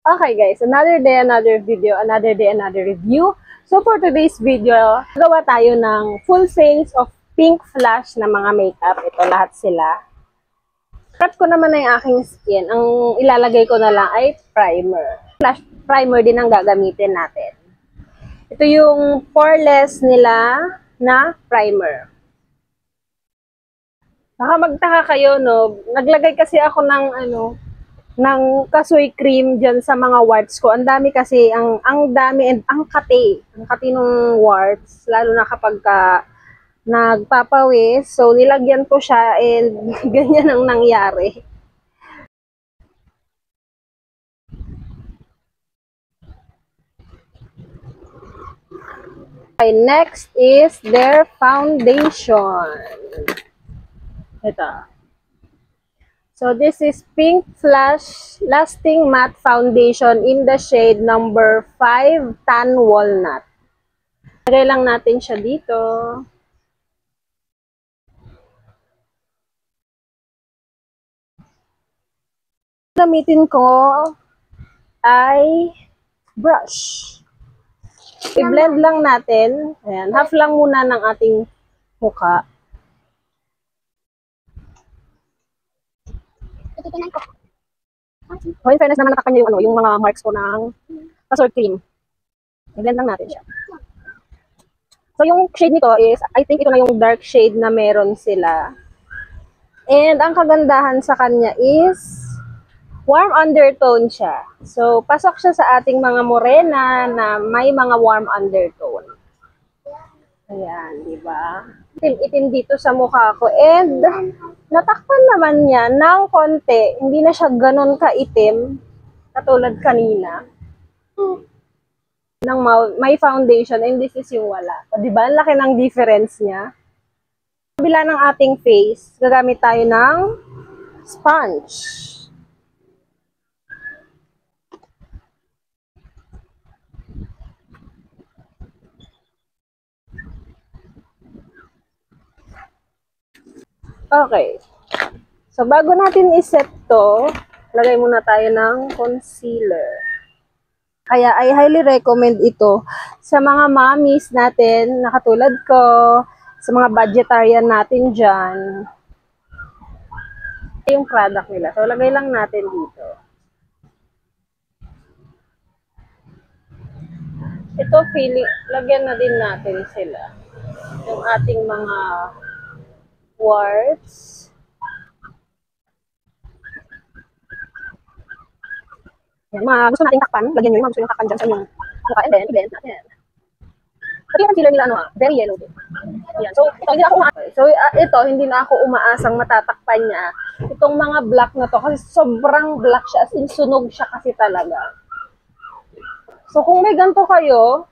Okay guys, another day, another video, another day, another review. So for today's video, gawa tayo ng full face of pink flash na mga makeup. Ito lahat sila. Prep ko naman na yung aking skin. Ang ilalagay ko na lang ay primer. Flash primer din ang gagamitin natin. Ito yung poreless nila na primer. Baka magtaka kayo, no? Naglagay kasi ako ng ng kasoy cream dyan sa mga warts ko. Ang dami kasi, ang dami and ang kati. Ang kati ng warts, lalo na kapag nagpapawis. So, nilagyan ko siya and ganyan ang nangyari. Okay, next is their foundation. Ito. So, this is Pink Flash Lasting Matte Foundation in the shade number 5 Tan Walnut. Lagay lang natin siya dito. Gamitin ko ay brush. I-blend lang natin. Ayan, half lang muna ng ating mukha. Oh, in fairness naman natakan niya yung mga marks ko ng pasort cream. I-blend lang natin siya. So, yung shade nito is, I think ito na yung dark shade na meron sila. And ang kagandahan sa kanya is, warm undertone siya. So, pasok siya sa ating mga morena na may mga warm undertone. Ayan, di ba? Itim dito sa mukha ko. And, natakpan naman niya ng konti. Hindi na siya ganun kaitim. Katulad kanina. Ng may foundation and this is yung wala. O, diba? Ang laki ng difference niya. Sa kabila ng ating face, gagamit tayo ng sponge. Okay. So, bago natin iset to, lagay muna tayo ng concealer. Kaya I highly recommend ito sa mga mommies natin na katulad ko, sa mga budgetarian natin dyan. Ito yung product nila. So, lagay lang natin dito. Ito, lagyan na din natin sila. Yung ating mga warts. Yan, gusto natin takpan. Lagyan nyo yung gusto nyo takpan dyan sa inyong mukha. And then, i-blend natin. Pati yung concealer nila, very yellow din. Yan. So, ito, hindi na ako umaasang matatakpan niya. Itong mga black na to, kasi sobrang black siya. As in, sunog siya kasi talaga. So, kung may ganito kayo,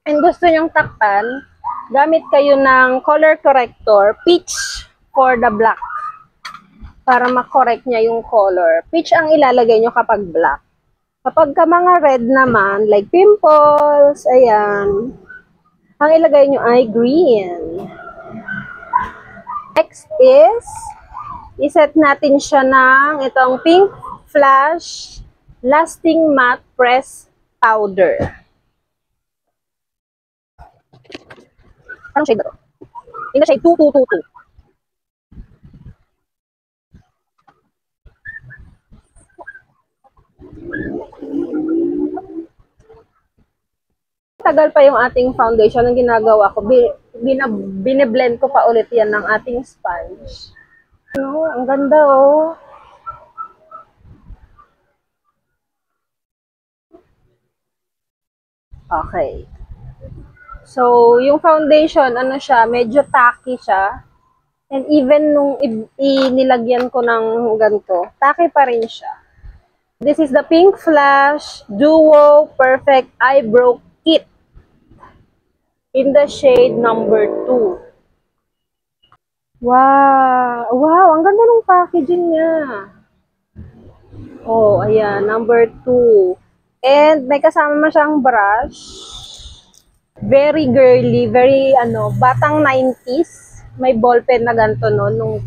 and gusto nyong takpan, gamit kayo ng color corrector, peach for the black. Para makorek niya yung color. Peach ang ilalagay nyo kapag black. Kapag ka mga red naman, like pimples, ayan, ang ilagay nyo ay green. Next is, iset natin siya ng itong Pink Flash Lasting Matte Press Powder. Anong shade ba ito? In the shade 2222. Tagal pa yung ating foundation. Ang ginagawa ko, bine-blend ko pa ulit yan ng ating sponge. Ano, ang ganda oh. Okay. So, yung foundation, ano siya, medyo tacky siya. And even nung inilagyan ko ng ganito, tacky pa rin siya. This is the Pink Flash Duo Perfect Eyebrow Kit in the shade number 2. Wow! Wow! Ang ganda ng packaging niya. Oh, ayan. Number 2. And may kasama siyang brush. Very girly. Very, batang 90s. May ballpen na ganito, no? Nung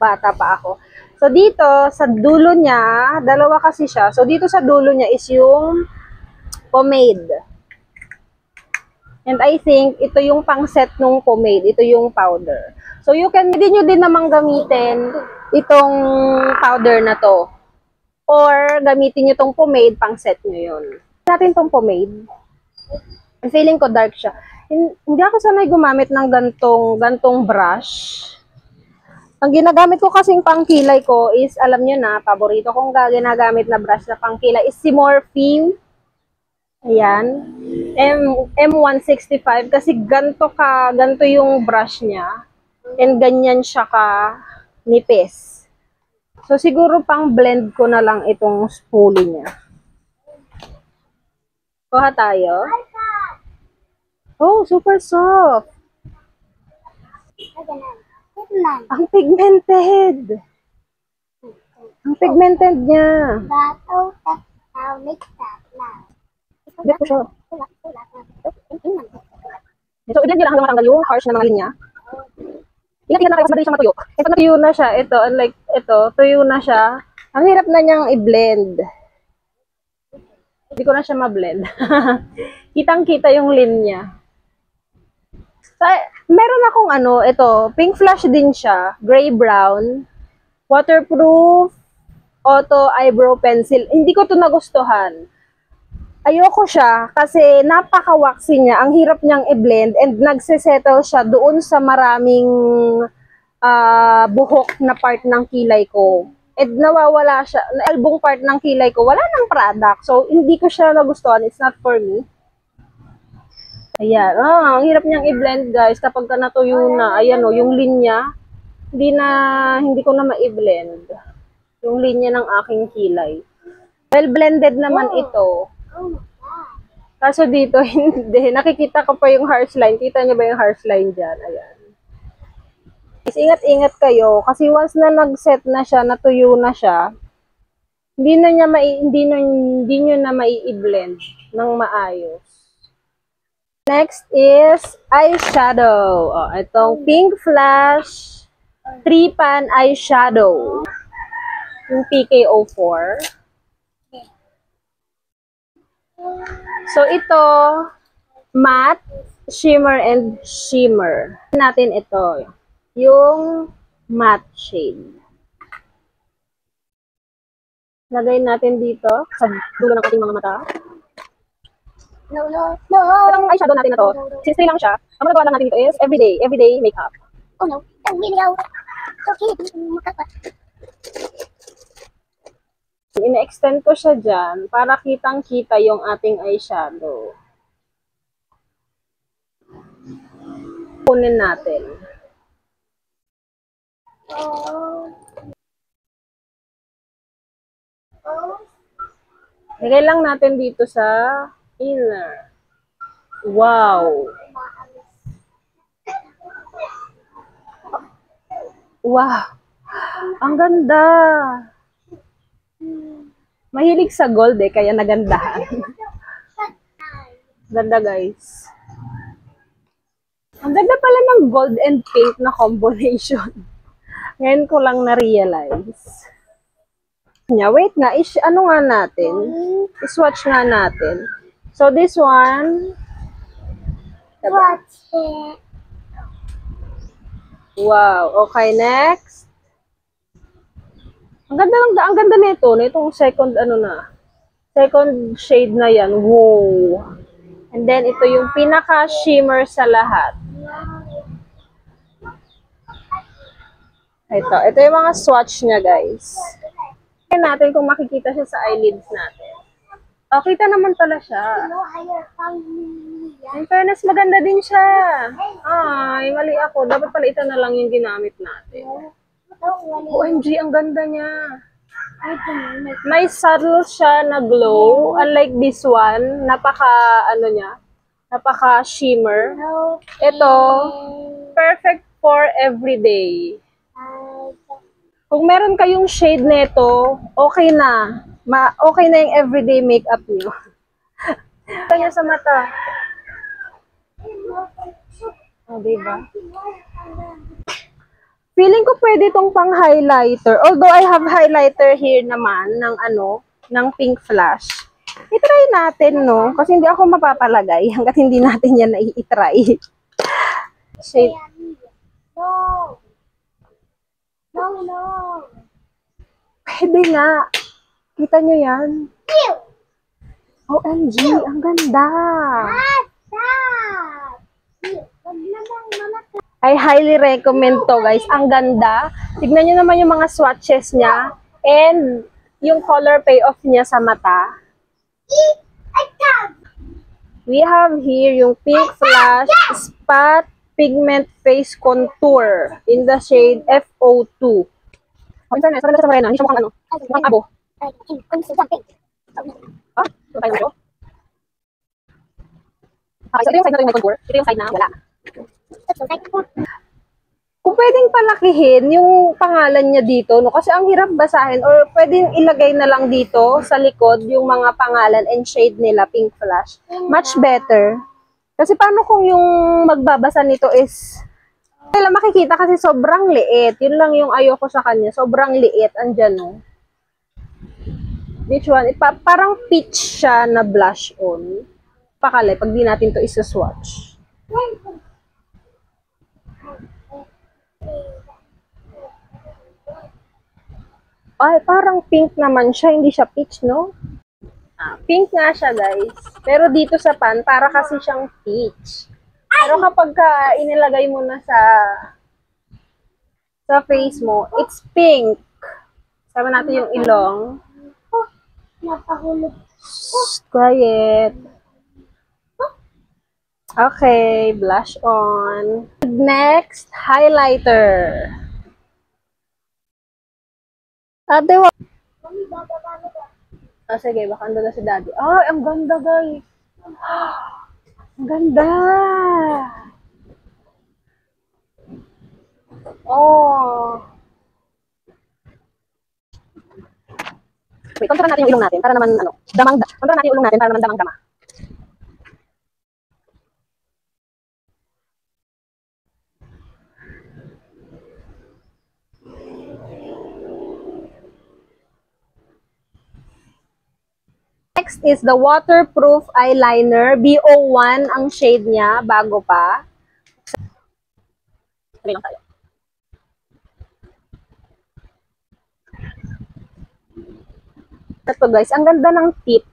bata pa ako. So, dito, sa dulo niya, dalawa kasi siya. So, dito sa dulo niya is yung pomade. And I think, ito yung pang-set ng pomade. Ito yung powder. So, pwede nyo din namang gamitin itong powder na to. Or, gamitin nyo tong pomade, pang-set nyo yun. Natin tong pomade. Feeling ko dark siya. Hindi ako sanay gumamit ng gantong brush. Ang ginagamit ko kasing pangkilay ko is, alam nyo na, paborito kong ginagamit na brush na pangkilay is si Morphe. Ayan. M165 kasi ganto yung brush niya. And ganyan siya ka nipis. So, siguro pang blend ko na lang itong spoolie niya. Kuha tayo. Oh, super soft. Ang pigmented. Ang pigmented niya. Bet ko siya. So, i-blend nyo lang hanggang matanggal yung harsh na mga linya. Ingat-ingat na kayo kasi madali siyang matuyo. Eh, pag natuyo na siya, ito, unlike ito, tuyo na siya, ang hirap na niyang i-blend. Hindi ko na siya ma-blend. Kitang-kita yung linya. So, meron akong ito, pink flash din siya, gray-brown, waterproof, auto eyebrow pencil. Hindi ko to nagustuhan. Ayoko siya kasi napaka-waxy niya. Ang hirap niyang i-blend and nagsesettle siya doon sa maraming buhok na part ng kilay ko. And nawawala siya, albong part ng kilay ko, wala nang product. So, hindi ko siya nagustuhan. It's not for me. Ayan. Ang hirap niyang i-blend, guys. Kapag natuyo na, ayan o, yung linya, hindi ko na ma-i-blend. Yung linya ng aking kilay. Well blended naman ito. Kaso dito, hindi. Nakikita ko pa yung harsh line. Kita niyo ba yung harsh line dyan? Ayan. Ingat-ingat kayo. Kasi once na nag-set na siya, natuyo na siya, hindi nyo na mai-blend ng maayos. Next is eyeshadow. Oh, itong Pink Flash 3-pan eyeshadow. Yung PKO4. So, ito, matte, shimmer, and shimmer. Natin ito, yung matte shade. Lagay natin dito sa dulo ng ating mga mata. No. Itong eyeshadow natin na to, since 3 lang siya, ang magagawa lang natin dito is everyday makeup. Oh no, don't really out. Okay, Ine-extend ko siya dyan para kitang-kita yung ating eyeshadow. Kunin natin. Lagay lang natin dito sa inner. Wow! Wow! Ang ganda! Mahilig sa gold kaya nagandahan. Ganda, guys. Ang ganda pala ng gold and pink na combination. Ngayon ko lang na-realize. Wait nga, ano nga natin? I-swatch nga natin. So, this one. watch it. Wow. Okay, next. Ang ganda nito. Itong second, second shade na yan. Wow. And then, ito yung pinaka-shimmer sa lahat. Ito yung mga swatch niya, guys. Tingnan natin kung makikita siya sa eyelids natin. Oh, kita naman pala siya. In fairness, maganda din siya. Ay, mali ako. Dapat pala ito na lang yung ginamit natin. OMG, ang ganda niya. May subtle siya na glow. Unlike this one, napaka shimmer. Ito, perfect for everyday. Kung meron kayong shade nito, okay na. Okay na yung everyday makeup niyo. Ito niya sa mata. Oh, diba? Feeling ko pwede tong pang highlighter. Although I have highlighter here naman ng ng pink flash. I-try natin, no? Kasi hindi ako mapapalagay hanggat hindi natin yan i-try. Shade. No. No, no. Pwede nga. Kita nyo yan? Ew. OMG, ang ganda. Stop. Ew. Wag naman, mama. I highly recommend to, guys. Ang ganda. Tignan nyo naman yung mga swatches niya. And yung color payoff niya sa mata. We have here yung Pink Flash Spot Pigment Face Contour in the shade FO2. Oh, in fairness, parang sa morena. Hindi siya mukhang mukhang abo. Ha? Ito tayo nito? Okay, so ito yung side na rin may contour. Ito yung side na wala. Kung pwedeng palakihin yung pangalan niya dito, no? Kasi ang hirap basahin, or pwedeng ilagay na lang dito sa likod yung mga pangalan and shade nila, Pink Flash. Much better. Kasi paano kung yung magbabasa nito is, nila makikita kasi sobrang liit. Yun lang yung ayoko sa kanya. Sobrang liit. Andyan, no? Which one? Parang peach siya na blush on. Pakali, pag di natin to isa-swatch. Ay, parang pink naman siya. Hindi siya peach, no? Pink nga siya, guys. Pero dito sa pan, para kasi siyang peach. Pero kapag inilagay mo na sa face mo, it's pink. Sama natin yung ilong. Napahulog. Shh, quiet. Okay, blush on. Next, highlighter. Ate, Mami, bababa na ba? sige, baka ando na si daddy. Ay, ang ganda, guys. Ang ganda. Oh. Wait, kontra natin yung ilong natin para naman, kontra natin yung ilong natin para naman damang-dama. Next is the waterproof eyeliner. BO1 ang shade niya, bago pa. Sabi lang tayo. Ito guys, ang ganda ng tip.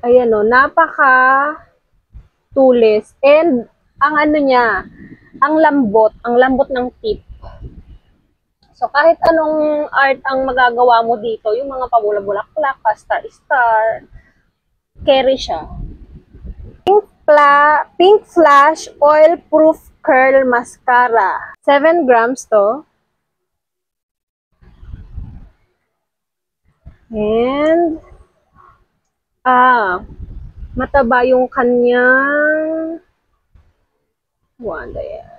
Ayan o, napaka tulis. And ang niya, ang lambot ng tip. So, kahit anong art ang magagawa mo dito, yung mga pabula-bulaklak, star-star, carry siya. Pink Flash Oil Proof Curl Mascara. 7 grams to. And, mataba yung kanyang wanda yan.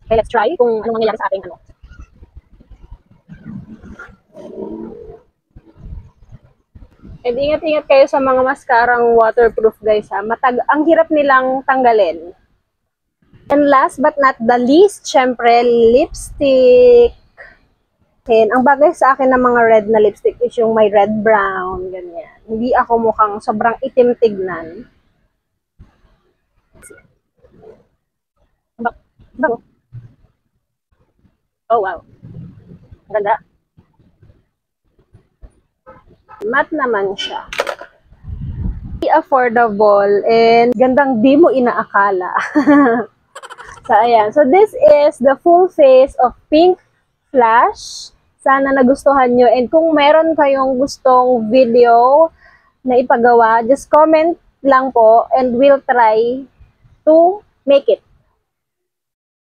Okay, let's try kung anong mangyayari sa ating And ingat-ingat kayo sa mga mascarang waterproof, guys, ha. Ang hirap nilang tanggalin. And last but not the least, syempre, lipstick. And ang bagay sa akin ng mga red na lipstick is yung may red-brown, ganyan. Hindi ako mukhang sobrang itim tignan. Bago. Oh, wow. Ganda. Matte naman siya. Affordable and gandang di mo inaakala. So, ayan. So, this is the full face of Pink Flash. Sana nagustuhan nyo. And kung meron kayong gustong video na ipagawa, just comment lang po and we'll try to make it.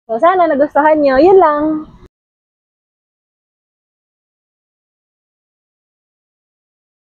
So, sana nagustuhan nyo. Yun lang.